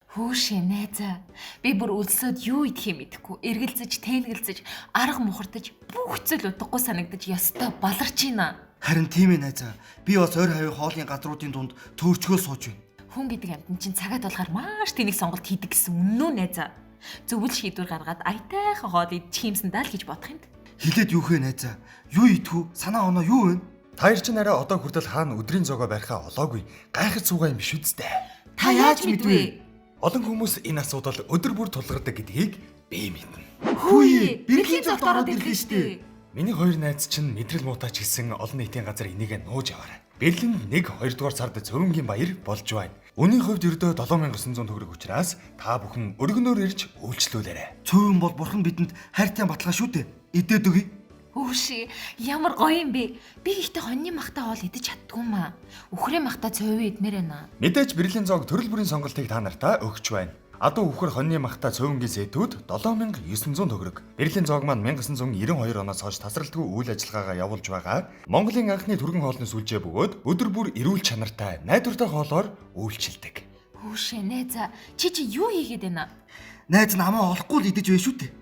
Хүүшээ найзаа. Би бүр өлсөд юу идэх юм мэдэхгүй. Эргэлзэж, тэнэгэлзэж, арга мухардаж, бүх зүйл утгагүй санагдаж ёстой баларч байна. Харин тийм ээ найзаа. Би бас ойр хавийн хоолын газруудын дунд төөрчгөө сууж байна. Хүн гэдэг амтан чинь цагаад болохоор маш тэнэг сонголт хийдэг гэсэн үнэн үү найзаа? Зөвл шийдвэр гаргаад аятайхан хоол идчих юмсан даа л гэж бодох юмд. Хилээд юу хэ найзаа? Юу идэх вэ? Санаа оноо юу вэ? Та ир чинь арай одоо хүртэл хаана өдрийн зоогоо барихаа олоогүй. Гайхаж суугаа юм биш үсттэй. Та яаж мэдвэ? Олон хүмүүс энэ асуудал өдөр бүр тулгардаг гэдгийг би мэднэ. Хөөе, бэрхлийн зогт ороод ирлээ штэ. Миний хоёр найз чинь мэдрэл муутаач гэсэн олон нийтийн газар энийг нууж яваарай. Берлин 1-2 дугаар сард цөвөнгийн баяр болж байна. Үнийн хувьд ердөө 7900 төгрөг учраас та бүхэн өргөнөөр ирж үйлчлүүлээрэй. Цөөн бол бурхан бидэнд хайртай баталгаа шүү дээ. Идээд өгье. Хүүшээ, ямар гоё юм бэ? Би ихтэй хоньны махтай хоол идэж чаддгүй маа. Үхрийн махтай цовын иднэр байна. Мэдээж Берлин зоог төрөл бүрийн сонголтыг та нартаа өгч байна. Адуу үхэр хоньны махта цөөнгийн сэтүүд 7900 төгрөг. Берлин зоог маань 1992 оноос хойш тасралтгүй үйл ажиллагаагаа явуулж байгаа. Монголын анхны түргэн хоолны сүлжээ бөгөөд өдөр бүр эрүүл чанартай, найдвартай хоолоор үйлчилдэг. Хүүшээ найзаа, чи юу хийгээд байна? Найз намаа олохгүй л идэж байна шүү дээ.